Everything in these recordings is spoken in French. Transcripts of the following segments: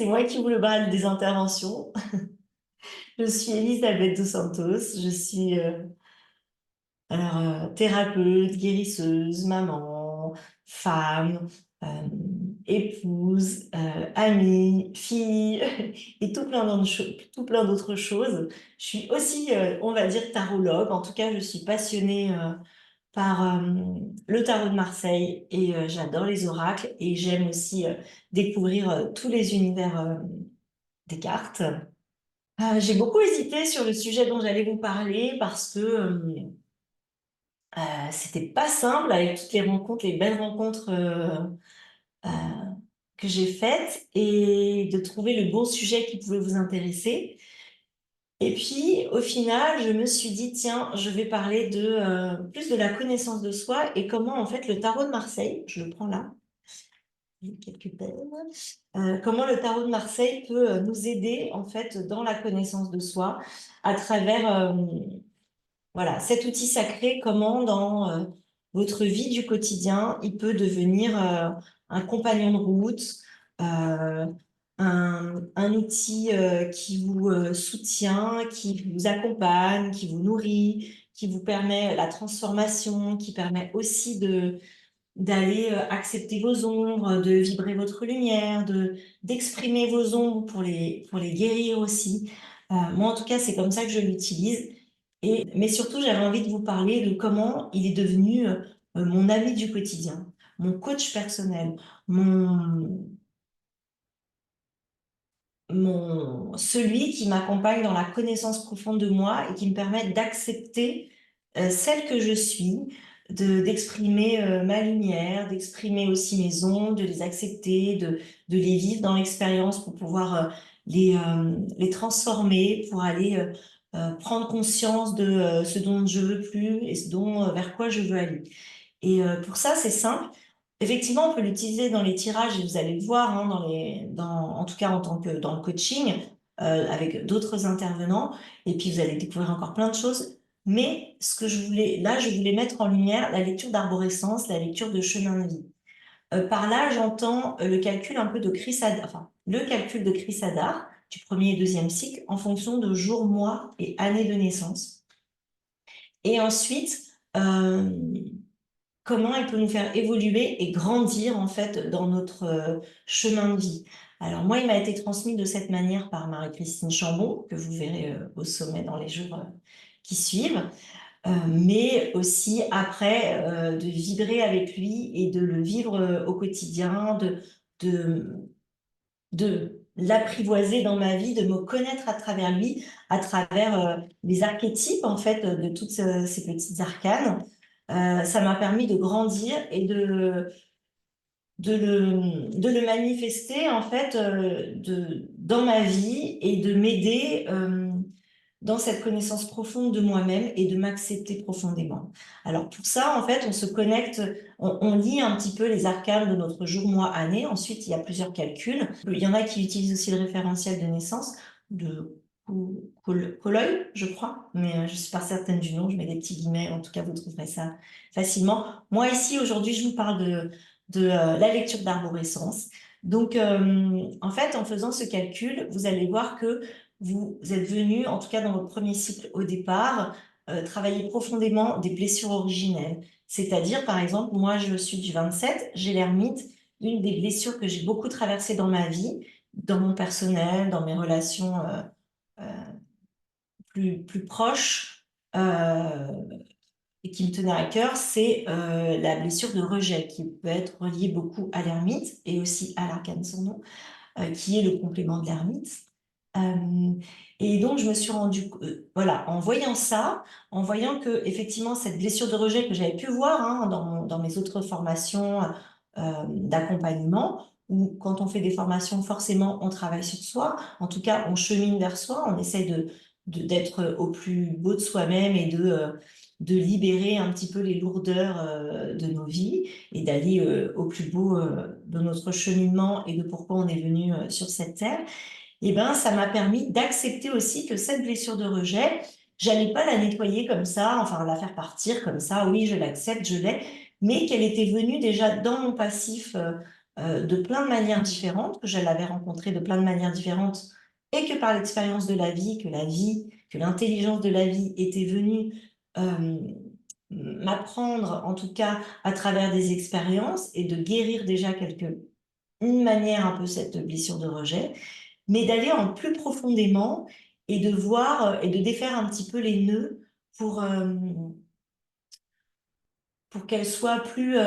C'est moi qui vous le bras des interventions. Je suis Elisabeth dos Santos. Je suis thérapeute, guérisseuse, maman, femme, euh, épouse, amie, fille et tout plein d'autres choses. Je suis aussi, on va dire, tarologue. En tout cas, je suis passionnée par le tarot de Marseille et j'adore les oracles et j'aime aussi découvrir tous les univers des cartes. J'ai beaucoup hésité sur le sujet dont j'allais vous parler parce que c'était pas simple avec toutes les rencontres, les belles rencontres euh, que j'ai faites et de trouver le bon sujet qui pouvait vous intéresser. Et puis, au final, je me suis dit, tiens, je vais parler de plus de la connaissance de soi et comment, en fait, le tarot de Marseille, je le prends là, quelques paires, comment le tarot de Marseille peut nous aider, en fait, dans la connaissance de soi à travers voilà, cet outil sacré, comment dans votre vie du quotidien, il peut devenir un compagnon de route, euh, un outil qui vous soutient, qui vous accompagne, qui vous nourrit, qui vous permet la transformation, qui permet aussi d'aller accepter vos ombres, de vibrer votre lumière, d'exprimer vos ombres pour les guérir aussi. Moi, en tout cas, c'est comme ça que je l'utilise. Mais surtout, j'avais envie de vous parler de comment il est devenu mon ami du quotidien, mon coach personnel, celui qui m'accompagne dans la connaissance profonde de moi et qui me permet d'accepter celle que je suis, d'exprimer ma lumière, d'exprimer aussi mes ondes, de les accepter, de les vivre dans l'expérience pour pouvoir les transformer, pour aller prendre conscience de ce dont je veux plus et ce dont, vers quoi je veux aller. Et pour ça, c'est simple. Effectivement, on peut l'utiliser dans les tirages et vous allez le voir, hein, en tout cas en tant que dans le coaching, avec d'autres intervenants. Et puis, vous allez découvrir encore plein de choses. Mais ce que je voulais mettre en lumière la lecture d'arborescence, la lecture de chemin de vie. Par là, j'entends le calcul un peu de Chris Hadar, enfin, le calcul de Chris Hadar du premier et deuxième cycle en fonction de jour, mois et année de naissance. Et ensuite, comment elle peut nous faire évoluer et grandir en fait dans notre chemin de vie. Alors moi, il m'a été transmis de cette manière par Marie-Christine Chambon, que vous verrez au sommet dans les jours qui suivent, mais aussi après de vibrer avec lui et de le vivre au quotidien, de, de l'apprivoiser dans ma vie, de me connaître à travers lui, à travers les archétypes en fait de toutes ces petites arcanes. Ça m'a permis de grandir et de le manifester en fait dans ma vie et de m'aider dans cette connaissance profonde de moi-même et de m'accepter profondément. Alors pour ça, en fait, on se connecte, on lit un petit peu les arcanes de notre jour, mois, année. Ensuite, il y a plusieurs calculs. Il y en a qui utilisent aussi le référentiel de naissance de Colloy, je crois, mais je suis pas certaine du nom. Je mets des petits guillemets. En tout cas, vous trouverez ça facilement. Moi, ici, aujourd'hui, je vous parle de la lecture d'arborescence. Donc, en fait, en faisant ce calcul, vous allez voir que vous êtes venu, en tout cas dans votre premier cycle au départ, travailler profondément des blessures originelles. C'est-à-dire, par exemple, moi, je suis du 27, j'ai l'ermite, une des blessures que j'ai beaucoup traversées dans ma vie, dans mon personnel, dans mes relations euh, plus proches, et qui me tenait à cœur, c'est la blessure de rejet, qui peut être reliée beaucoup à l'ermite et aussi à l'arcane sans nom, qui est le complément de l'ermite. Euh, et donc, je me suis voilà, en voyant ça, en voyant que effectivement cette blessure de rejet que j'avais pu voir hein, dans mes autres formations d'accompagnement, où quand on fait des formations, forcément, on travaille sur soi. En tout cas, on chemine vers soi, on essaye d'être au plus beau de soi-même et de libérer un petit peu les lourdeurs de nos vies et d'aller au plus beau de notre cheminement et de pourquoi on est venu sur cette terre. Et ben, ça m'a permis d'accepter aussi que cette blessure de rejet, j'allais pas la nettoyer comme ça, enfin la faire partir comme ça. Oui, je l'accepte, je l'ai, mais qu'elle était venue déjà dans mon passif de plein de manières différentes, que je l'avais rencontré de plein de manières différentes, et que par l'expérience de la vie, que l'intelligence de la vie était venue m'apprendre, en tout cas à travers des expériences, et de guérir déjà une manière un peu cette blessure de rejet, mais d'aller en plus profondément et de voir et de défaire un petit peu les nœuds pour qu'elle soit plus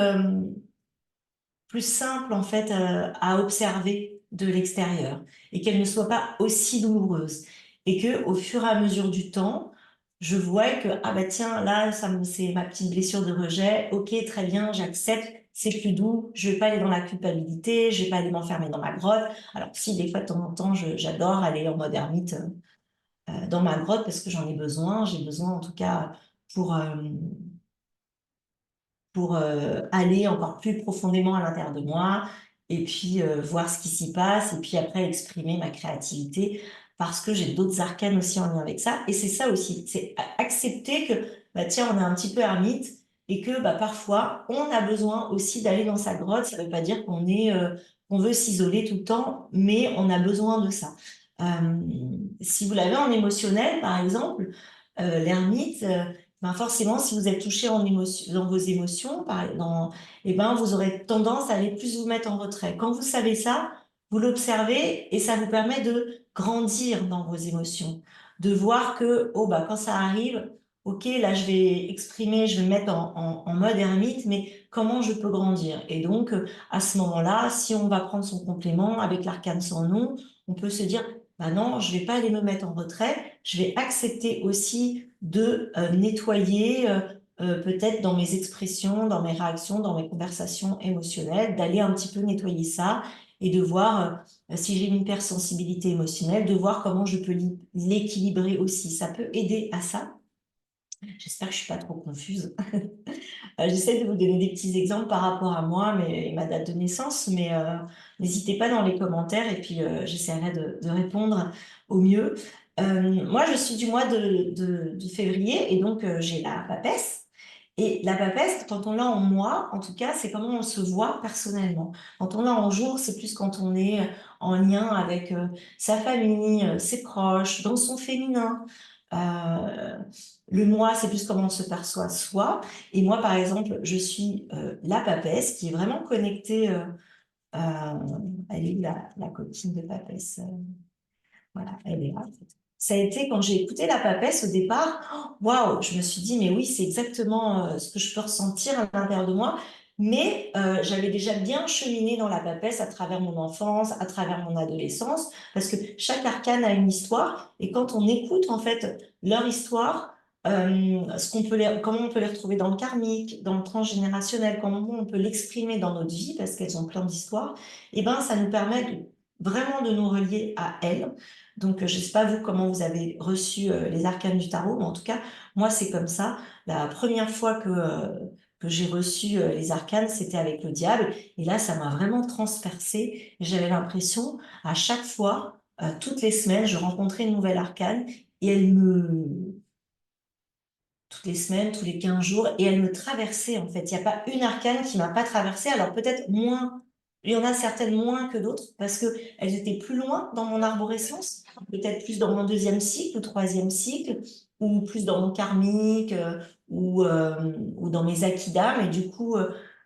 simple en fait à observer de l'extérieur et qu'elle ne soit pas aussi douloureuse. Et que au fur et à mesure du temps, je vois que ah bah tiens là c'est ma petite blessure de rejet. Ok, très bien, j'accepte. C'est plus doux, je vais pas aller dans la culpabilité, je vais pas aller m'enfermer dans ma grotte. Alors si des fois de temps en temps j'adore aller en mode ermite dans ma grotte parce que j'en ai besoin, j'ai besoin en tout cas pour euh, pour aller encore plus profondément à l'intérieur de moi et puis voir ce qui s'y passe et puis après exprimer ma créativité parce que j'ai d'autres arcanes aussi en lien avec ça. Et c'est ça aussi, c'est accepter que bah, tiens, on est un petit peu ermite et que bah, parfois on a besoin aussi d'aller dans sa grotte. Ça ne veut pas dire qu'on veut s'isoler tout le temps, mais on a besoin de ça. Euh, Si vous l'avez en émotionnel, par exemple, l'ermite, ben forcément, si vous êtes touché dans vos émotions, eh ben, vous aurez tendance à aller plus vous mettre en retrait. Quand vous savez ça, vous l'observez et ça vous permet de grandir dans vos émotions, de voir que oh, bah, quand ça arrive, ok, là je vais exprimer, je vais me mettre en mode ermite, mais comment je peux grandir? Et donc, à ce moment-là, si on va prendre son complément avec l'arcane sans nom, on peut se dire, bah non, je vais pas aller me mettre en retrait, je vais accepter aussi de nettoyer peut-être dans mes expressions, dans mes réactions, dans mes conversations émotionnelles, d'aller un petit peu nettoyer ça et de voir si j'ai une hypersensibilité émotionnelle, de voir comment je peux l'équilibrer aussi. Ça peut aider à ça. J'espère que je suis pas trop confuse. J'essaie de vous donner des petits exemples par rapport à moi et ma date de naissance, mais n'hésitez pas dans les commentaires et puis j'essaierai de répondre au mieux. Moi, je suis du mois de février et donc j'ai la papesse. Et la papesse, quand on l'a en mois, en tout cas, c'est comment on se voit personnellement. Quand on l'a en jour, c'est plus quand on est en lien avec sa famille, ses proches, dans son féminin. Euh, le mois, c'est plus comment on se perçoit soi. Et moi, par exemple, je suis la papesse qui est vraiment connectée. Elle est où la copine de papesse? Voilà, elle est là. En fait. Ça a été quand j'ai écouté la papesse au départ, oh, waouh, je me suis dit, mais oui, c'est exactement ce que je peux ressentir à l'intérieur de moi. Mais j'avais déjà bien cheminé dans la papesse à travers mon enfance, à travers mon adolescence, parce que chaque arcane a une histoire. Et quand on écoute en fait leur histoire, comment on peut les retrouver dans le karmique, dans le transgénérationnel, comment on peut l'exprimer dans notre vie, parce qu'elles ont plein d'histoires, et ben ça nous permet vraiment de nous relier à elles. Donc, je ne sais pas vous comment vous avez reçu les arcanes du tarot, mais en tout cas, moi, c'est comme ça. La première fois que j'ai reçu les arcanes, c'était avec le diable. Et là, ça m'a vraiment transpercée. J'avais l'impression, à chaque fois, toutes les semaines, je rencontrais une nouvelle arcane et toutes les semaines, tous les 15 jours, et elle me traversait en fait. Il n'y a pas une arcane qui m'a pas traversée, alors peut-être moins, il y en a certaines moins que d'autres, parce que elles étaient plus loin dans mon arborescence, peut-être plus dans mon deuxième cycle ou troisième cycle, ou plus dans mon karmique, ou dans mes acquis d'âme, et du coup,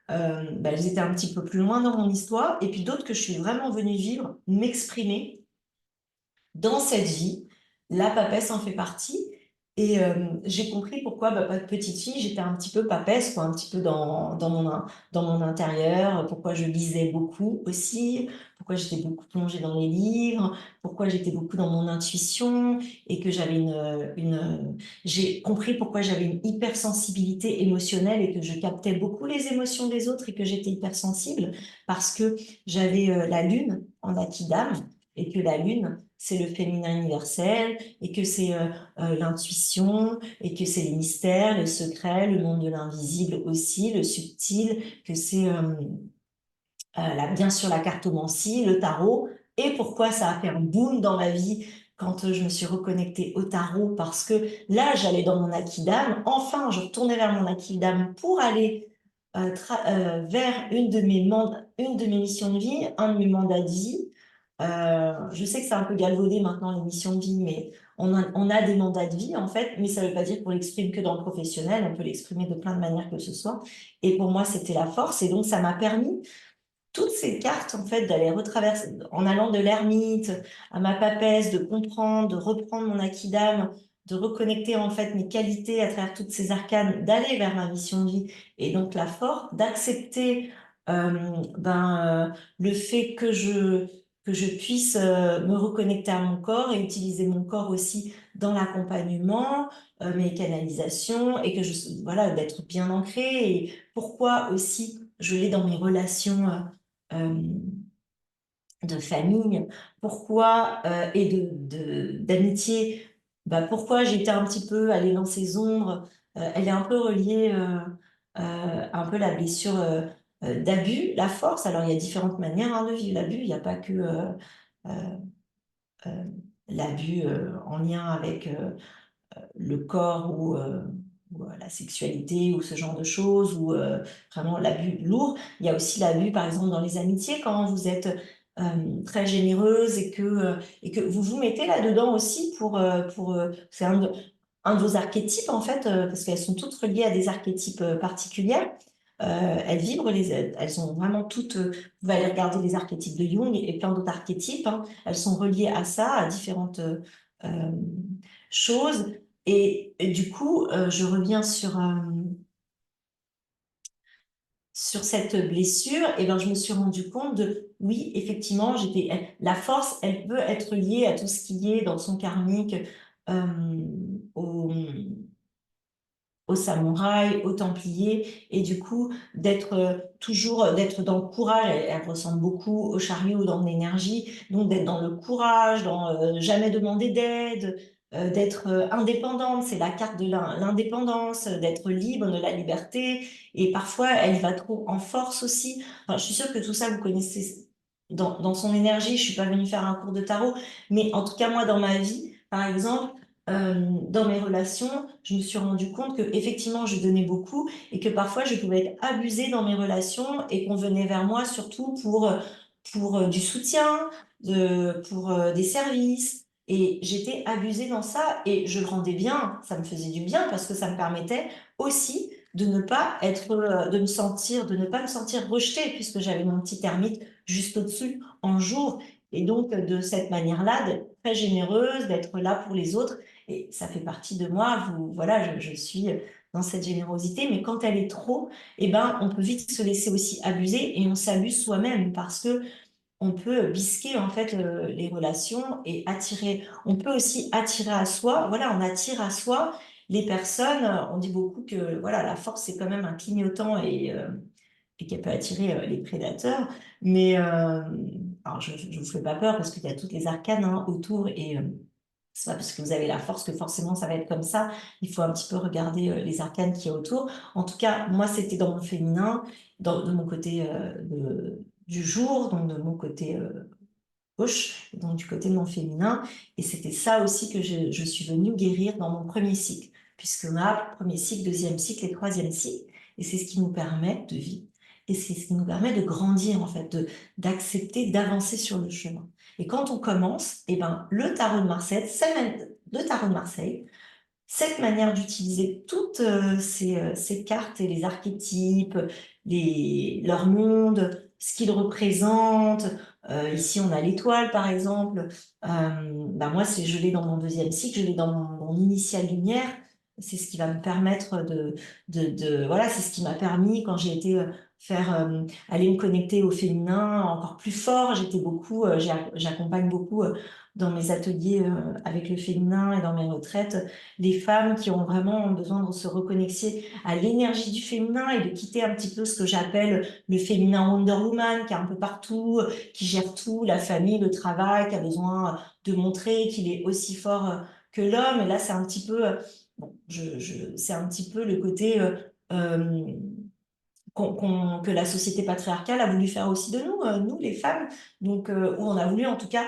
bah, elles étaient un petit peu plus loin dans mon histoire, et puis d'autres que je suis vraiment venue vivre, m'exprimer dans cette vie. La papesse en fait partie. Et j'ai compris pourquoi, bah, petite fille, j'étais un petit peu papesse, quoi, un petit peu dans mon intérieur, pourquoi je lisais beaucoup aussi, pourquoi j'étais beaucoup plongée dans les livres, pourquoi j'étais beaucoup dans mon intuition et que j'ai compris pourquoi j'avais une hypersensibilité émotionnelle et que je captais beaucoup les émotions des autres et que j'étais hypersensible parce que j'avais la lune en acquis d'âme et que la lune, c'est le féminin universel et que c'est l'intuition et que c'est les mystères, les secrets, le monde de l'invisible aussi, le subtil, que c'est bien sûr la cartomancie, le tarot. Et pourquoi ça a fait un boom dans ma vie quand je me suis reconnectée au tarot, parce que là, j'allais dans mon acquis d'âme. Enfin, je retournais vers mon acquis d'âme pour aller vers une de mes missions de vie, un de mes mandats de vie. Je sais que c'est un peu galvaudé maintenant, les missions de vie, mais on a des mandats de vie, en fait, mais ça ne veut pas dire qu'on l'exprime que dans le professionnel, on peut l'exprimer de plein de manières que ce soit. Et pour moi, c'était la force, et donc ça m'a permis toutes ces cartes, en fait, d'aller retraverser, en allant de l'ermite à ma papesse, de comprendre, de reprendre mon acquis d'âme, de reconnecter, en fait, mes qualités à travers toutes ces arcanes, d'aller vers ma mission de vie, et donc la force, d'accepter le fait que je puisse me reconnecter à mon corps et utiliser mon corps aussi dans l'accompagnement, mes canalisations, et que voilà, d'être bien ancrée, et pourquoi aussi je l'ai dans mes relations euh, de famille, pourquoi, et d'amitié, pourquoi j'étais un petit peu allée dans ces ombres, elle est un peu reliée, un peu la blessure d'abus, la force. Alors il y a différentes manières de vivre l'abus, il n'y a pas que euh, euh, l'abus en lien avec le corps ou la sexualité ou ce genre de choses, ou vraiment l'abus lourd. Il y a aussi l'abus, par exemple, dans les amitiés, quand vous êtes très généreuse et que vous vous mettez là-dedans aussi c'est un de vos archétypes, en fait, parce qu'elles sont toutes reliées à des archétypes particuliers. Elles vibrent, elles sont vraiment toutes. Vous allez regarder les archétypes de Jung et plein d'autres archétypes, hein. Elles sont reliées à ça, à différentes euh, choses. Et du coup, je reviens sur cette blessure. Et ben, je me suis rendu compte oui, effectivement, la force, elle peut être liée à tout ce qui est dans son karmique, euh, au, aux samouraïs, aux templiers, et du coup d'être dans le courage. Elle ressemble beaucoup au chariot dans l'énergie, donc d'être dans le courage, dans jamais demander d'aide, d'être indépendante, c'est la carte de l'indépendance, d'être libre de la liberté, et parfois elle va trop en force aussi. Enfin, je suis sûre que tout ça vous connaissez dans son énergie. Je suis pas venue faire un cours de tarot, mais en tout cas moi dans ma vie, par exemple, dans mes relations, je me suis rendu compte que effectivement, je donnais beaucoup et que parfois je pouvais être abusée dans mes relations et qu'on venait vers moi surtout pour du soutien, pour des services. Et j'étais abusée dans ça et je le rendais bien, ça me faisait du bien parce que ça me permettait aussi de ne pas être, de ne pas me sentir rejetée puisque j'avais mon petit ermite juste au-dessus en jour. Et donc, de cette manière-là, d'être très généreuse, d'être là pour les autres, et ça fait partie de moi. Voilà, je suis dans cette générosité, mais quand elle est trop, eh ben, on peut vite se laisser aussi abuser et on s'abuse soi-même parce que on peut bisquer en fait les relations et attirer. On peut aussi attirer à soi. Voilà, on attire à soi les personnes. On dit beaucoup que voilà, la force c'est quand même un clignotant et qu'elle peut attirer les prédateurs. Mais alors je vous fais pas peur parce qu'il y a toutes les arcanes autour et c'est pas parce que vous avez la force que forcément ça va être comme ça. Il faut un petit peu regarder les arcanes qui y a autour. En tout cas, moi, c'était dans mon féminin, de mon côté du jour, donc de mon côté gauche, donc du côté de mon féminin. Et c'était ça aussi que je suis venue guérir dans mon premier cycle, puisque on a premier cycle, deuxième cycle et troisième cycle. Et c'est ce qui nous permet de vivre. Et c'est ce qui nous permet de grandir, en fait, d'accepter, d'avancer sur le chemin. Et quand on commence, eh ben, le tarot de Marseille, cette manière d'utiliser toutes ces cartes et les archétypes, leur monde, ce qu'ils représentent. Ici, on a l'étoile, par exemple. Moi, je l'ai dans mon deuxième cycle, je l'ai dans mon initiale lumière. C'est ce qui va me permettre voilà, c'est ce qui m'a permis quand j'ai été aller me connecter au féminin encore plus fort. J'accompagne beaucoup dans mes ateliers avec le féminin et dans mes retraites les femmes qui ont vraiment besoin de se reconnecter à l'énergie du féminin et de quitter un petit peu ce que j'appelle le féminin Wonder Woman, qui est un peu partout, qui gère tout, la famille, le travail, qui a besoin de montrer qu'il est aussi fort que l'homme. Et là, c'est un petit peu, c'est un petit peu le côté euh, que la société patriarcale a voulu faire aussi de nous, nous les femmes. Donc, où on a voulu en tout cas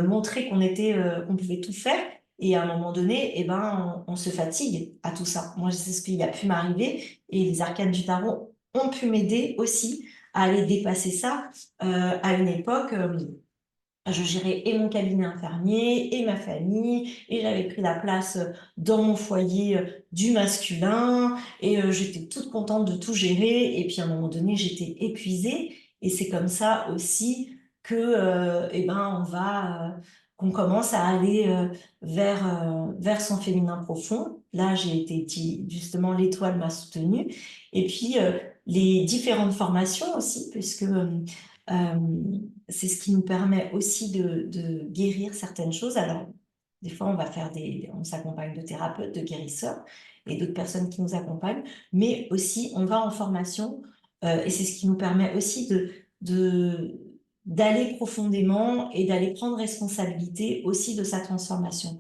montrer qu'on pouvait tout faire. Et à un moment donné, eh ben, on se fatigue à tout ça. Moi, c'est ce qui a pu m'arriver. Et les arcanes du tarot ont pu m'aider aussi à aller dépasser ça. À une époque, je gérais et mon cabinet infirmier et ma famille, et j'avais pris la place dans mon foyer du masculin, et j'étais toute contente de tout gérer. Et puis à un moment donné, j'étais épuisée, et c'est comme ça aussi que, eh ben, qu'on commence à aller vers son féminin profond. Là, j'ai été justement, l'étoile m'a soutenue, et puis les différentes formations aussi, puisque euh, c'est ce qui nous permet aussi de guérir certaines choses. Alors, des fois, on s'accompagne de thérapeutes, de guérisseurs et d'autres personnes qui nous accompagnent, mais aussi on va en formation, et c'est ce qui nous permet aussi de, d'aller profondément et d'aller prendre responsabilité aussi de sa transformation.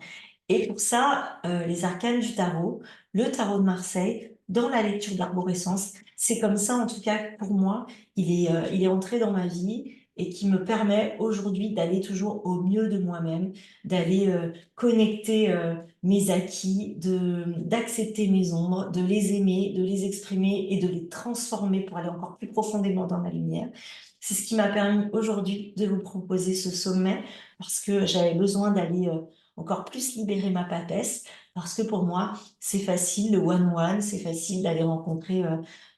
Et pour ça, les arcanes du tarot, le tarot de Marseille, dans la lecture de l'arborescence, c'est comme ça, en tout cas pour moi, il est entré dans ma vie, et qui me permet aujourd'hui d'aller toujours au mieux de moi-même, d'aller connecter mes acquis, d'accepter mes ombres, de les aimer, de les exprimer et de les transformer pour aller encore plus profondément dans la lumière. C'est ce qui m'a permis aujourd'hui de vous proposer ce sommet, parce que j'avais besoin d'aller encore plus libérer ma papesse, parce que pour moi, c'est facile, le one-one, c'est facile d'aller rencontrer,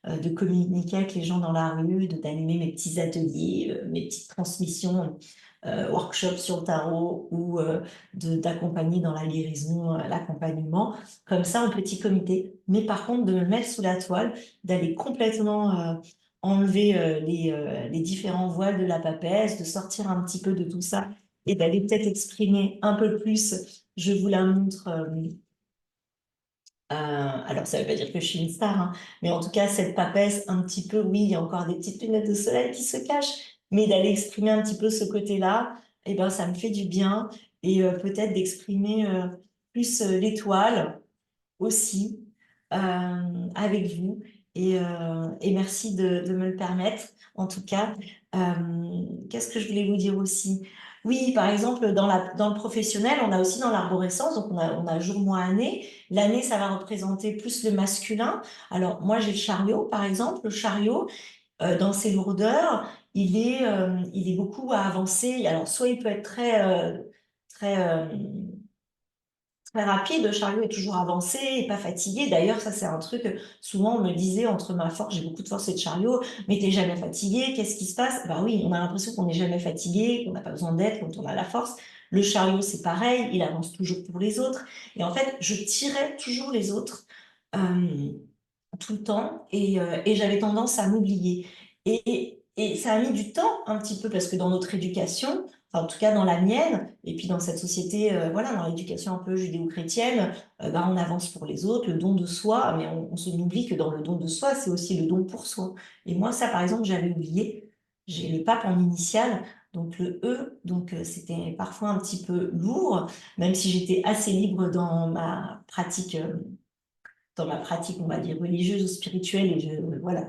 de communiquer avec les gens dans la rue, d'animer mes petits ateliers, mes petites transmissions, workshops sur le tarot, ou d'accompagner dans la guérison, l'accompagnement, comme ça en petit comité. Mais par contre, de me mettre sous la toile, d'aller complètement enlever les différents voiles de la papesse, de sortir un petit peu de tout ça et d'aller peut-être exprimer un peu plus. Je vous la montre. Alors, ça ne veut pas dire que je suis une star, hein, mais en tout cas, cette papesse, un petit peu, oui, il y a encore des petites lunettes de soleil qui se cachent, mais d'aller exprimer un petit peu ce côté-là, eh ben, ça me fait du bien. Et peut-être d'exprimer plus l'étoile aussi, avec vous. Et merci de me le permettre, en tout cas. Qu'est-ce que je voulais vous dire aussi? Oui, par exemple, dans le professionnel, on a aussi dans l'arborescence, donc on a jour, mois, année. L'année, ça va représenter plus le masculin. Alors, moi, j'ai le chariot, par exemple. Le chariot, dans ses lourdeurs, il est beaucoup à avancer. Alors, soit il peut être très, très rapide, le chariot est toujours avancé et pas fatigué. D'ailleurs, ça, c'est un truc, souvent, on me disait, entre ma force, j'ai beaucoup de force et de chariot, mais t'es jamais fatigué, qu'est-ce qui se passe? Bah oui, on a l'impression qu'on n'est jamais fatigué, qu'on n'a pas besoin d'aide quand on a la force. Le chariot, c'est pareil, il avance toujours pour les autres. Et en fait, je tirais toujours les autres, euh, tout le temps, et j'avais tendance à m'oublier. Et ça a mis du temps un petit peu, parce que dans notre éducation, enfin, en tout cas dans la mienne, et puis dans cette société, voilà, dans l'éducation un peu judéo-chrétienne, bah, on avance pour les autres, le don de soi, mais on se oublie que dans le don de soi, c'est aussi le don pour soi. Et moi, ça, par exemple, j'avais oublié. J'ai le pape en initiale, donc le E, donc c'était parfois un petit peu lourd, même si j'étais assez libre dans ma pratique, on va dire, religieuse ou spirituelle. Et voilà,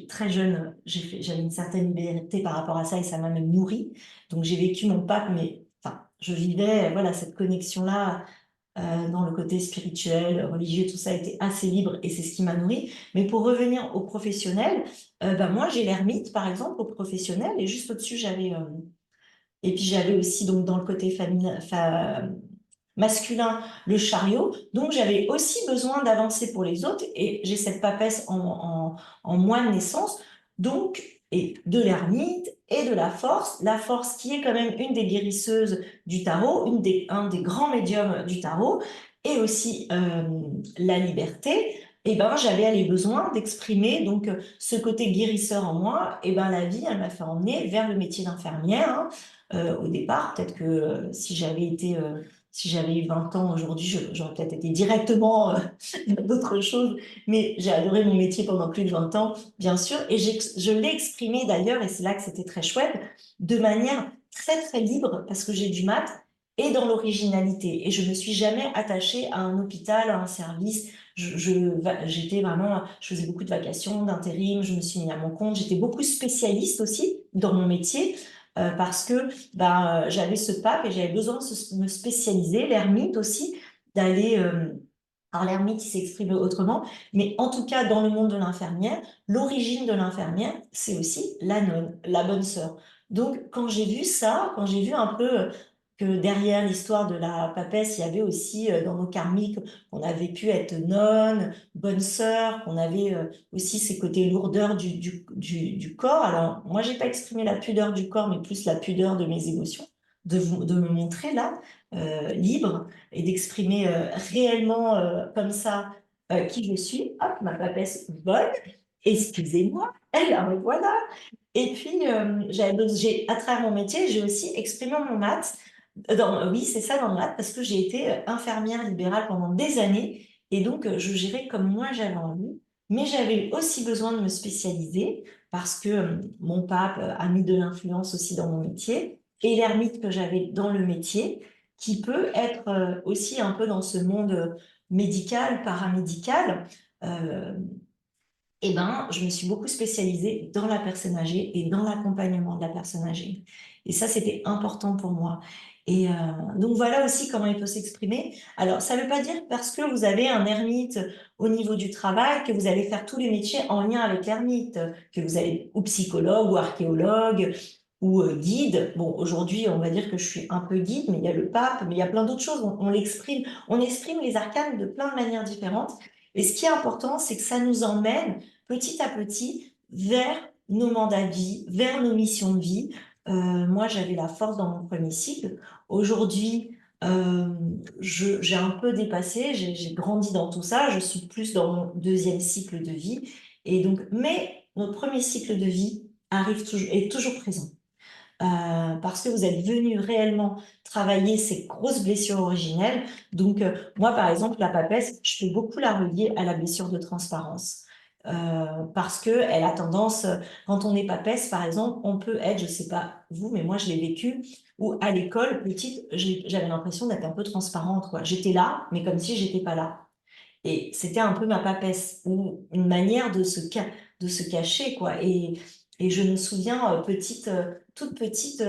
très jeune, j'avais une certaine liberté par rapport à ça, et ça m'a même nourri. Donc j'ai vécu mon pape, mais enfin, je vivais, voilà, cette connexion-là, dans le côté spirituel, religieux, tout ça était assez libre, et c'est ce qui m'a nourri. Mais pour revenir au professionnel, ben moi j'ai l'ermite, par exemple, au professionnel, et juste au-dessus et puis j'avais aussi, donc, dans le côté masculin, le chariot. Donc j'avais aussi besoin d'avancer pour les autres, et j'ai cette papesse en moi de naissance, donc, et de l'ermite et de la force. La force qui est quand même une des guérisseuses du tarot, un des grands médiums du tarot, et aussi la liberté. Et ben j'avais les besoins d'exprimer donc ce côté guérisseur en moi. Et ben la vie, elle m'a fait emmener vers le métier d'infirmière, hein. Au départ, peut-être que si j'avais eu 20 ans aujourd'hui, j'aurais peut-être été directement dans d'autres choses, mais j'ai adoré mon métier pendant plus de 20 ans, bien sûr, et je l'ai exprimé d'ailleurs, et c'est là que c'était très chouette, de manière très très libre, parce que j'ai du maths, et dans l'originalité. Et je me suis jamais attachée à un hôpital, à un service. J'étais vraiment, je faisais beaucoup de vacations, d'intérim, je me suis mis à mon compte, j'étais beaucoup spécialiste aussi dans mon métier, parce que j'avais ce pape, et j'avais besoin de me spécialiser, l'ermite aussi, d'aller Alors, l'ermite, il s'exprime autrement, mais en tout cas, dans le monde de l'infirmière, l'origine de l'infirmière, c'est aussi la nonne, la bonne sœur. Donc, quand j'ai vu ça, quand j'ai vu un peu que derrière l'histoire de la papesse, il y avait aussi dans nos karmiques, qu'on avait pu être nonne, bonne sœur, qu'on avait aussi ces côtés lourdeurs du corps. Alors, moi, j'ai pas exprimé la pudeur du corps, mais plus la pudeur de mes émotions, de me montrer là, libre et d'exprimer réellement comme ça qui je suis. Hop, ma papesse bonne, excusez-moi, alors voilà. Et puis, à travers mon métier, j'ai aussi exprimé mon maths. Oui, c'est ça dans le maths, parce que j'ai été infirmière libérale pendant des années, et donc je gérais comme moi j'avais envie, mais j'avais aussi besoin de me spécialiser, parce que mon pape a mis de l'influence aussi dans mon métier, et l'ermite que j'avais dans le métier, qui peut être aussi un peu dans ce monde médical, paramédical. euh, eh ben, je me suis beaucoup spécialisée dans la personne âgée et dans l'accompagnement de la personne âgée. Et ça, c'était important pour moi. Et donc voilà aussi comment il peut s'exprimer. Alors, ça ne veut pas dire parce que vous avez un ermite au niveau du travail que vous allez faire tous les métiers en lien avec l'ermite, que vous allez ou psychologue ou archéologue ou guide. Bon, aujourd'hui, on va dire que je suis un peu guide, mais il y a le pape, mais il y a plein d'autres choses. On l'exprime, on exprime les arcanes de plein de manières différentes. Et ce qui est important, c'est que ça nous emmène petit à petit vers nos mandats de vie, vers nos missions de vie. Moi, j'avais la force dans mon premier cycle. Aujourd'hui, j'ai un peu dépassé, j'ai grandi dans tout ça. Je suis plus dans mon deuxième cycle de vie. Et donc, mais notre premier cycle de vie est toujours présent. Parce que vous êtes venu réellement travailler ces grosses blessures originelles. Donc, moi, par exemple, la papesse, je peux beaucoup la relier à la blessure de transparence. Parce que elle a tendance, quand on est papesse, par exemple, on peut être, je sais pas vous, mais moi, je l'ai vécu, où à l'école, petite, j'avais l'impression d'être un peu transparente, quoi. J'étais là, mais comme si j'étais pas là. Et c'était un peu ma papesse, ou une manière de se cacher, quoi. Et je me souviens, toute petite,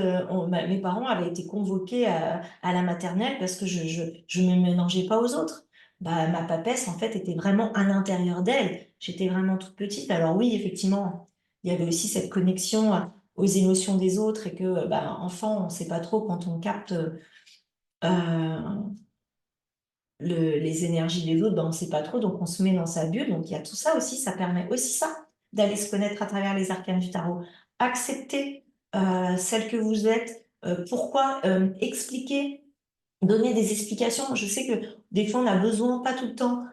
mes parents avaient été convoqués à la maternelle parce que je me mélangeais pas aux autres. Bah, ma papesse, en fait, était vraiment à l'intérieur d'elle. J'étais vraiment toute petite. Alors oui, effectivement, il y avait aussi cette connexion aux émotions des autres et que, bah, enfant, on ne sait pas trop quand on capte les énergies des autres, ben, on ne sait pas trop, donc on se met dans sa bulle. Donc il y a tout ça aussi, ça permet aussi ça, d'aller se connaître à travers les arcanes du tarot. Accepter celle que vous êtes, pourquoi expliquer, donner des explications. Je sais que des fois on a besoin, pas tout le temps,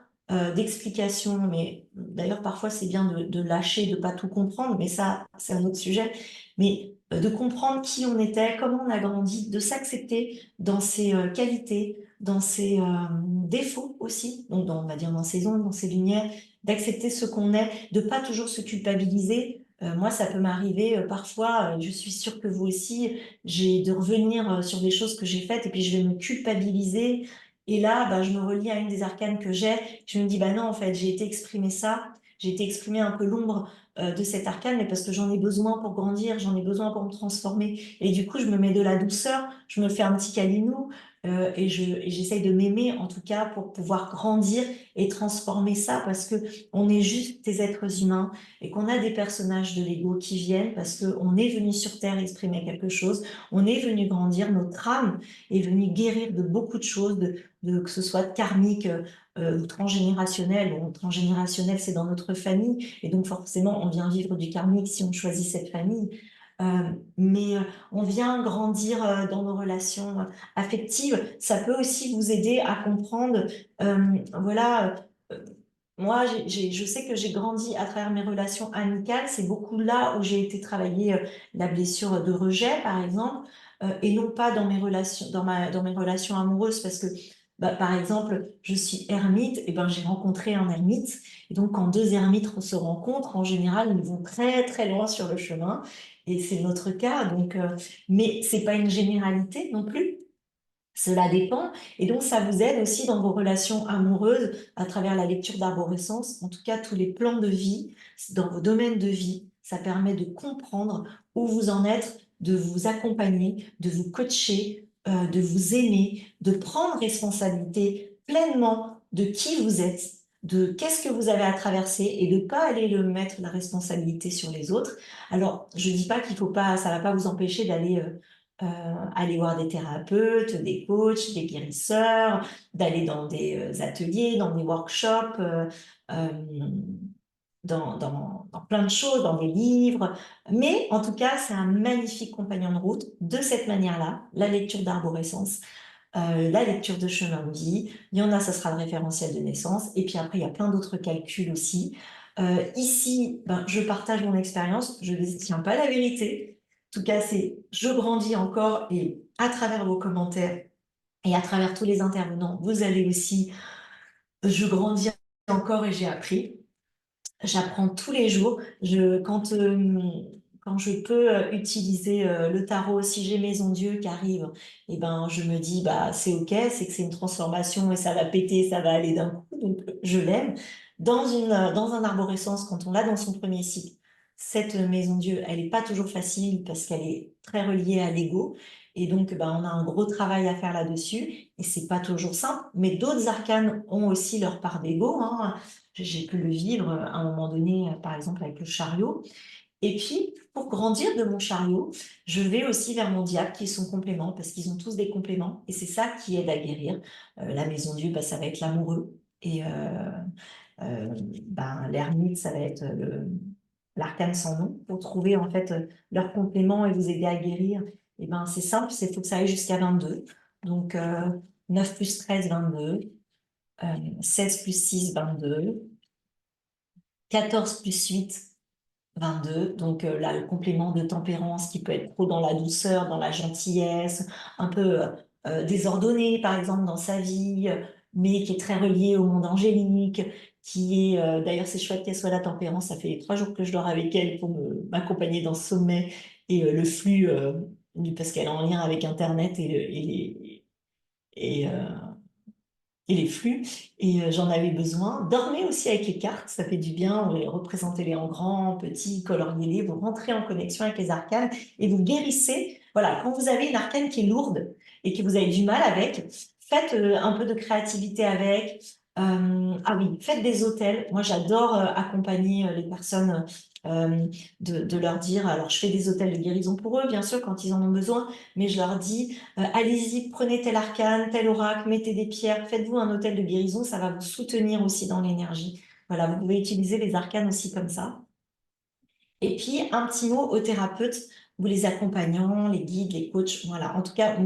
d'explications, mais d'ailleurs parfois c'est bien de lâcher, de pas tout comprendre, mais ça c'est un autre sujet. Mais de comprendre qui on était, comment on a grandi, de s'accepter dans ses qualités, dans ses défauts aussi, donc on va dire dans ses ombres, dans ses lumières, d'accepter ce qu'on est, de pas toujours se culpabiliser. Moi, ça peut m'arriver parfois, je suis sûre que vous aussi, j'ai de revenir sur des choses que j'ai faites et puis je vais me culpabiliser. Et là, bah, je me relie à une des arcanes que j'ai. Je me dis, bah non, en fait, j'ai été exprimer ça. J'ai été exprimer un peu l'ombre de cet arcane, mais parce que j'en ai besoin pour grandir, j'en ai besoin pour me transformer. Et du coup, je me mets de la douceur, je me fais un petit câlinou et j'essaye de m'aimer en tout cas pour pouvoir grandir et transformer ça parce que on est juste des êtres humains et qu'on a des personnages de l'ego qui viennent parce qu'on est venu sur Terre exprimer quelque chose, on est venu grandir, notre âme est venue guérir de beaucoup de choses, que ce soit karmique ou transgénérationnel. Bon, transgénérationnel, c'est dans notre famille et donc forcément, on vient vivre du karmique si on choisit cette famille. Mais on vient grandir dans nos relations affectives. Ça peut aussi vous aider à comprendre, voilà, euh, moi, je sais que j'ai grandi à travers mes relations amicales. C'est beaucoup là où j'ai été travailler la blessure de rejet, par exemple, et non pas dans mes relations, dans mes relations amoureuses, parce que, bah, par exemple, je suis ermite, et ben j'ai rencontré un ermite, et donc quand deux ermites se rencontrent, en général, ils vont très très loin sur le chemin, et c'est notre cas. Donc, mais c'est pas une généralité non plus. Cela dépend. Et donc, ça vous aide aussi dans vos relations amoureuses à travers la lecture d'arborescence. En tout cas, tous les plans de vie, dans vos domaines de vie, ça permet de comprendre où vous en êtes, de vous accompagner, de vous coacher, de vous aimer, de prendre responsabilité pleinement de qui vous êtes, de qu'est-ce que vous avez à traverser et de pas aller le mettre la responsabilité sur les autres. Alors, je dis pas qu'il faut pas, ça va pas vous empêcher d'aller aller voir des thérapeutes, des coachs, des guérisseurs, d'aller dans des ateliers, dans des workshops, euh, dans plein de choses, dans des livres. Mais en tout cas, c'est un magnifique compagnon de route de cette manière-là, la lecture d'arborescence, la lecture de chemin de vie. Il y en a, ça sera le référentiel de naissance. Et puis après, il y a plein d'autres calculs aussi. Ici, ben, je partage mon expérience, je ne détiens pas la vérité. En tout cas, c'est je grandis encore et à travers vos commentaires et à travers tous les intervenants, vous allez aussi, je grandis encore et j'ai appris. J'apprends tous les jours. Quand je peux utiliser le tarot, si j'ai Maison Dieu qui arrive, et ben, je me dis, bah, c'est OK, c'est que c'est une transformation et ça va péter, ça va aller d'un coup, donc je l'aime. Dans un arborescence, quand on l'a dans son premier cycle, cette Maison Dieu, elle n'est pas toujours facile parce qu'elle est très reliée à l'ego. Et donc, ben, on a un gros travail à faire là-dessus et c'est pas toujours simple. Mais d'autres arcanes ont aussi leur part d'ego, hein. J'ai pu le vivre à un moment donné, par exemple, avec le chariot. Et puis, pour grandir de mon chariot, je vais aussi vers mon diable, qui est son complément, parce qu'ils ont tous des compléments. Et c'est ça qui aide à guérir. La maison Dieu, bah, ça va être l'amoureux. Et ben, l'ermite, ça va être l'arcane sans nom. Pour trouver en fait leur complément et vous aider à guérir, et ben, c'est simple, il faut que ça aille jusqu'à 22. Donc, 9 plus 13, 22. 16 plus 6, 22. 14 plus 8, 22. Donc là, le complément de tempérance qui peut être trop dans la douceur, dans la gentillesse, un peu désordonné, par exemple, dans sa vie, mais qui est très relié au monde angélique, qui est, d'ailleurs, c'est chouette qu'elle soit la tempérance. Ça fait 3 jours que je dors avec elle pour m'accompagner dans ce sommet et le flux, parce qu'elle est en lien avec Internet et, et les flux, et j'en avais besoin. Dormez aussi avec les cartes, ça fait du bien, représentez-les en grand, petit, coloriez-les, vous rentrez en connexion avec les arcanes et vous guérissez. Voilà, quand vous avez une arcane qui est lourde et que vous avez du mal avec, faites un peu de créativité avec. Ah oui, faites des hôtels. Moi, j'adore accompagner les personnes, de leur dire, alors je fais des hôtels de guérison pour eux, bien sûr, quand ils en ont besoin, mais je leur dis, allez-y, prenez tel arcane, tel oracle, mettez des pierres, faites-vous un hôtel de guérison, ça va vous soutenir aussi dans l'énergie. Voilà, vous pouvez utiliser les arcanes aussi comme ça. Et puis, un petit mot aux thérapeutes, vous les accompagnants, les guides, les coachs. Voilà, en tout cas,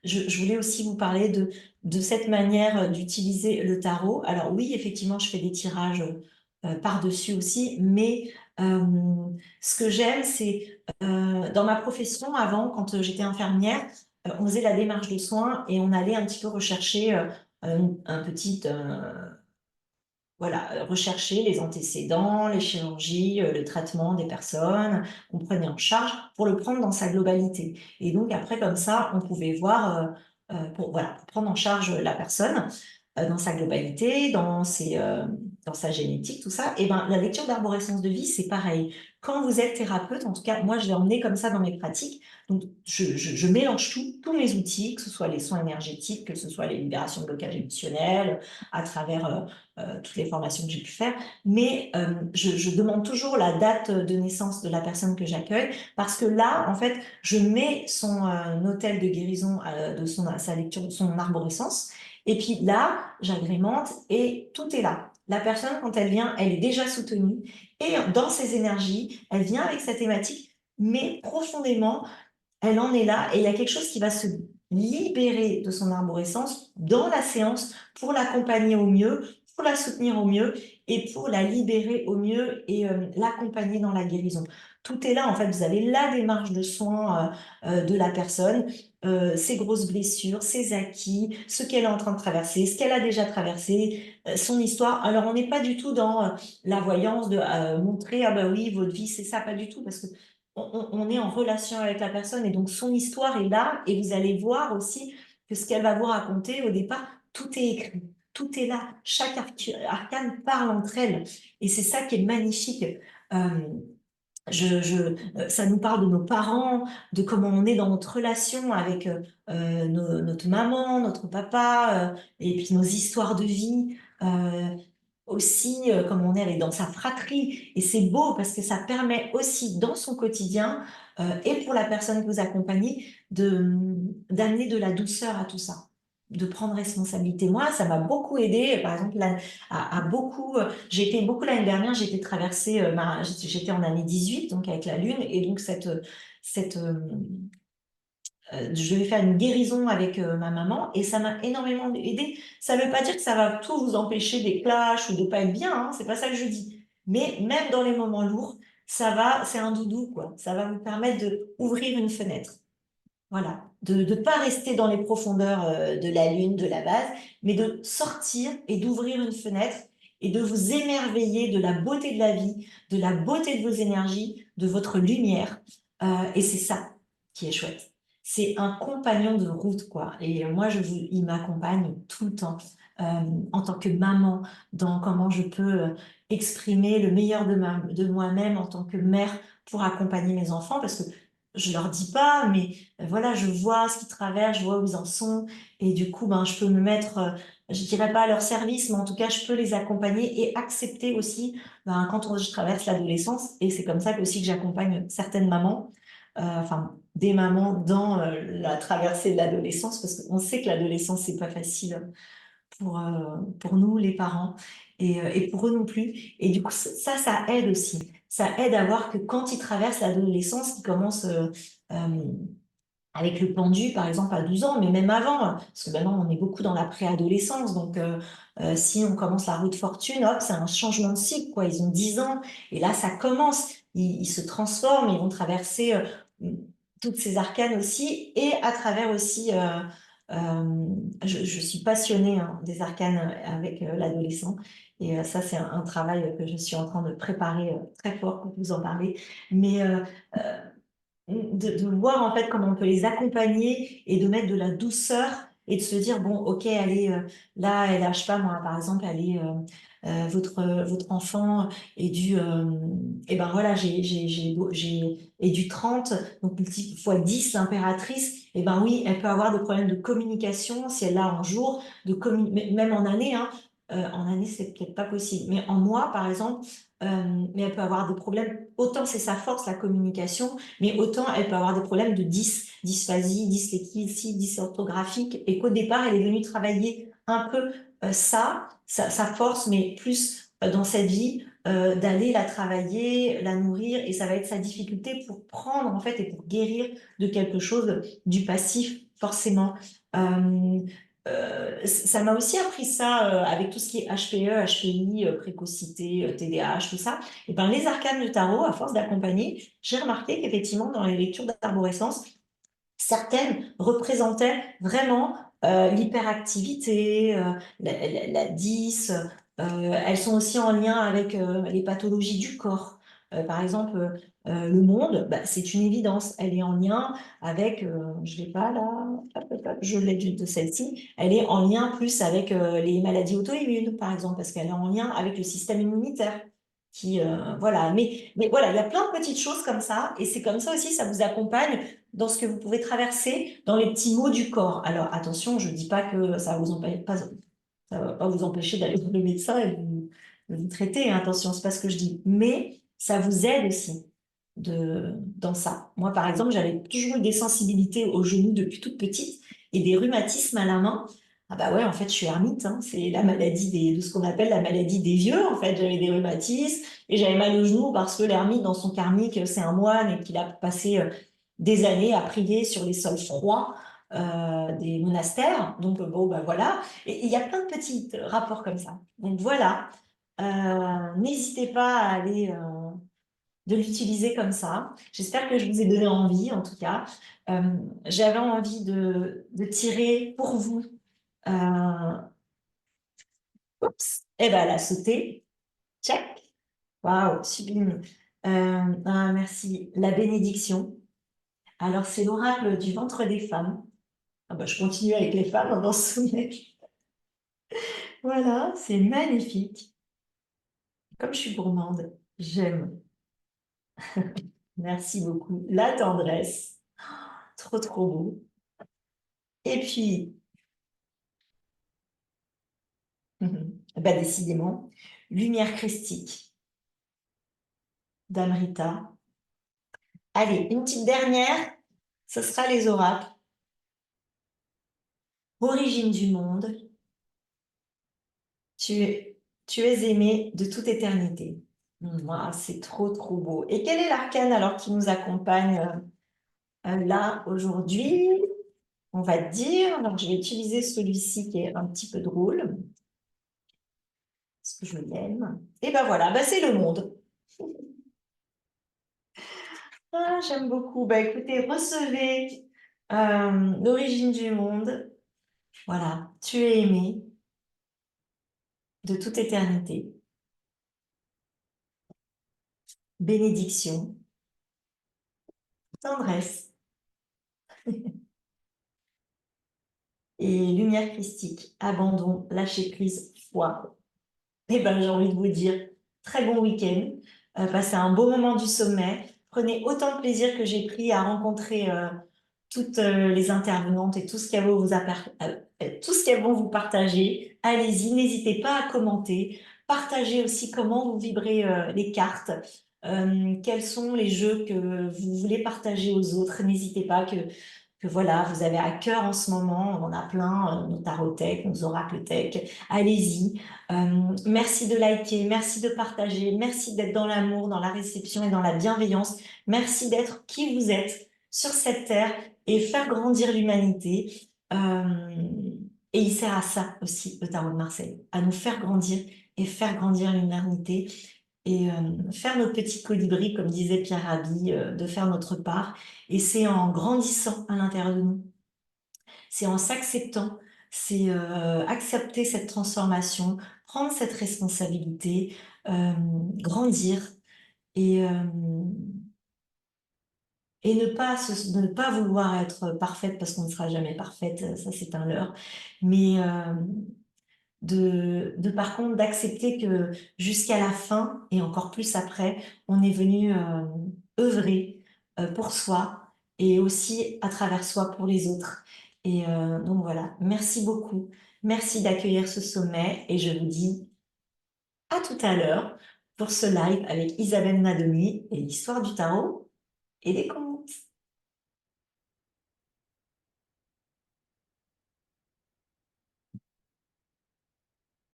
je voulais aussi vous parler de cette manière d'utiliser le tarot. Alors oui, effectivement, je fais des tirages par-dessus aussi, mais euh, ce que j'aime, c'est dans ma profession avant, quand j'étais infirmière, on faisait la démarche de soins et on allait un petit peu rechercher un petit voilà, rechercher les antécédents, les chirurgies, le traitement des personnes, on prenait en charge pour le prendre dans sa globalité. Et donc après, comme ça, on pouvait voir, voilà, pour prendre en charge la personne dans sa globalité, dans sa génétique, tout ça. Et ben, la lecture d'arborescence de vie, c'est pareil. Quand vous êtes thérapeute, en tout cas, moi, je l'ai emmené comme ça dans mes pratiques. Donc, je mélange tous mes outils, que ce soit les soins énergétiques, que ce soit les libérations de blocages émotionnels, à travers toutes les formations que j'ai pu faire, mais je demande toujours la date de naissance de la personne que j'accueille, parce que là, en fait, je mets son hôtel de guérison de sa lecture, de son arborescence, et puis là, j'agrémente et tout est là. La personne, quand elle vient, elle est déjà soutenue, et dans ses énergies, elle vient avec sa thématique, mais profondément, elle en est là, et il y a quelque chose qui va se libérer de son arborescence dans la séance pour l'accompagner au mieux, pour la soutenir au mieux et pour la libérer au mieux et l'accompagner dans la guérison. Tout est là, en fait, vous avez la démarche de soins de la personne, ses grosses blessures, ses acquis, ce qu'elle est en train de traverser, ce qu'elle a déjà traversé, son histoire. Alors, on n'est pas du tout dans la voyance de montrer, ah ben oui, votre vie, c'est ça, pas du tout, parce que on est en relation avec la personne et donc son histoire est là et vous allez voir aussi que ce qu'elle va vous raconter au départ, tout est écrit, tout est là, chaque arcane parle entre elles et c'est ça qui est magnifique. Euh, Ça nous parle de nos parents, de comment on est dans notre relation avec notre maman, notre papa, et puis nos histoires de vie. aussi, comme on est avec dans sa fratrie, et c'est beau parce que ça permet aussi dans son quotidien, et pour la personne que vous accompagnez, d'amener de la douceur à tout ça, de prendre responsabilité. Moi, ça m'a beaucoup aidé, par exemple, à beaucoup, j'ai été beaucoup l'année dernière, j'ai été traversée, j'étais en année 18, donc avec la Lune, et donc cette je vais faire une guérison avec ma maman et ça m'a énormément aidé. Ça ne veut pas dire que ça va tout vous empêcher des clashs ou de pas être bien, hein, c'est pas ça que je dis. Mais même dans les moments lourds, ça va, c'est un doudou, quoi. Ça va vous permettre de ouvrir une fenêtre. Voilà. De ne pas rester dans les profondeurs de la lune, de la base, mais de sortir et d'ouvrir une fenêtre et de vous émerveiller de la beauté de la vie, de la beauté de vos énergies, de votre lumière. Et c'est ça qui est chouette. C'est un compagnon de route, quoi. Et moi, il m'accompagne tout le temps, euh, en tant que maman, dans comment je peux exprimer le meilleur de moi-même en tant que mère pour accompagner mes enfants, parce que je leur dis pas, mais voilà, je vois ce qu'ils traversent, je vois où ils en sont, et du coup, ben, je peux me mettre, je dirais pas à leur service, mais en tout cas, je peux les accompagner et accepter aussi, ben, je traverse l'adolescence, et c'est comme ça aussi que j'accompagne certaines mamans, enfin, des mamans dans la traversée de l'adolescence, parce qu'on sait que l'adolescence, c'est pas facile pour nous, les parents, et pour eux non plus. Et du coup, ça aide aussi. Ça aide à voir que quand ils traversent l'adolescence, qui commence euh, avec le pendu, par exemple, à 12 ans, mais même avant, parce que maintenant, on est beaucoup dans la préadolescence. Donc, si on commence la route fortune, hop, c'est un changement de cycle, quoi. Ils ont 10 ans, et là, ça commence. Ils se transforment, ils vont traverser toutes ces arcanes aussi, et à travers aussi, je suis passionnée hein, des arcanes avec l'adolescent, et ça, c'est un travail que je suis en train de préparer très fort pour vous en parler. Mais euh, de voir en fait comment on peut les accompagner et de mettre de la douceur et de se dire, bon, ok, allez, là, elle a, je sais pas moi, par exemple, allez, votre enfant est et ben voilà, est du 30 donc multiple fois 10 l'impératrice, et ben oui, elle peut avoir des problèmes de communication si elle l'a en jour, même en année, hein, en année, c'est peut-être pas possible, mais en mois, par exemple, mais elle peut avoir des problèmes, autant c'est sa force, la communication, mais autant elle peut avoir des problèmes de dysphasie, dyslexie, dysorthographique, et qu'au départ, elle est venue travailler un peu sa force, mais plus dans cette vie, d'aller la travailler, la nourrir, et ça va être sa difficulté pour prendre, en fait, et pour guérir de quelque chose du passif, forcément. Euh, Ça m'a aussi appris ça avec tout ce qui est HPE, HPI, précocité, TDAH, tout ça. Et ben, les arcanes de tarot, à force d'accompagner, j'ai remarqué qu'effectivement, dans les lectures d'arborescence, certaines représentaient vraiment l'hyperactivité, la 10. Elles sont aussi en lien avec les pathologies du corps. Par exemple, le monde, bah, c'est une évidence. Elle est en lien avec, je ne l'ai pas là, hop, hop, hop, je l'ai de celle-ci, elle est en lien plus avec les maladies auto-immunes, par exemple, parce qu'elle est en lien avec le système immunitaire. Voilà, mais voilà, il y a plein de petites choses comme ça, et c'est comme ça aussi, ça vous accompagne dans ce que vous pouvez traverser, dans les petits mots du corps. Alors attention, je ne dis pas que ça va pas vous empêcher d'aller voir le médecin et de vous traiter, hein, attention, c'est pas ce que je dis. Mais ça vous aide aussi dans ça. Moi, par exemple, j'avais toujours eu des sensibilités aux genoux depuis toute petite et des rhumatismes à la main. Ah bah ouais, en fait, je suis ermite, hein. C'est la maladie de ce qu'on appelle la maladie des vieux. En fait, j'avais des rhumatismes et j'avais mal aux genoux parce que l'ermite, dans son karmique, c'est un moine et qu'il a passé des années à prier sur les sols froids des monastères. Donc, bon, ben voilà. Et il y a plein de petits rapports comme ça. Donc, voilà. N'hésitez pas à aller de l'utiliser comme ça. J'espère que je vous ai donné envie, en tout cas. Euh, J'avais envie de tirer pour vous. Euh, Oups. Eh ben, elle a sauté. Check. Waouh, sublime. Merci. La bénédiction. Alors, c'est l'oracle du ventre des femmes. Ah bah, je continue avec les femmes hein, dans ce sommeil. Voilà, c'est magnifique. Comme je suis gourmande, j'aime. Merci beaucoup. La tendresse, trop trop beau. Et puis, Bah, décidément. Lumière christique d'Amrita. Allez, une petite dernière, ce sera les oracles. Origine du monde, tu tu es aimé de toute éternité. Moi, c'est trop, trop beau. Et quel est l'arcane alors qui nous accompagne là aujourd'hui? On va dire, alors je vais utiliser celui-ci qui est un petit peu drôle, parce que je l'aime. Et ben voilà, ben c'est le monde. Ah, j'aime beaucoup. Bah écoutez, recevez l'origine du monde. Voilà, tu es aimé de toute éternité. Bénédiction, tendresse et lumière christique, abandon, lâcher prise, foi. Eh ben, j'ai envie de vous dire, très bon week-end. Passez un beau moment du sommet. Prenez autant de plaisir que j'ai pris à rencontrer toutes les intervenantes et tout ce qu'elles vont tout ce qu'elles vont vous partager. Allez-y, n'hésitez pas à commenter. Partagez aussi comment vous vibrez les cartes. Quels sont les jeux que vous voulez partager aux autres. N'hésitez pas que voilà, vous avez à cœur en ce moment. On en a plein, nos tarots-tech, nos oracles-tech. Allez-y. Merci de liker, merci de partager, merci d'être dans l'amour, dans la réception et dans la bienveillance. Merci d'être qui vous êtes sur cette terre et faire grandir l'humanité. Et il sert à ça aussi, le tarot de Marseille, à nous faire grandir et faire grandir l'humanité et faire nos petits colibris, comme disait Pierre Rabhi, de faire notre part. Et c'est en grandissant à l'intérieur de nous, c'est en s'acceptant, c'est accepter cette transformation, prendre cette responsabilité, grandir et, euh, et ne pas vouloir être parfaite parce qu'on ne sera jamais parfaite, ça c'est un leurre, mais par contre d'accepter que jusqu'à la fin et encore plus après, on est venu œuvrer pour soi et aussi à travers soi pour les autres. Et donc voilà, merci beaucoup. Merci d'accueillir ce sommet et je vous dis à tout à l'heure pour ce live avec Isabelle Nadomi et l'histoire du tarot et des contes.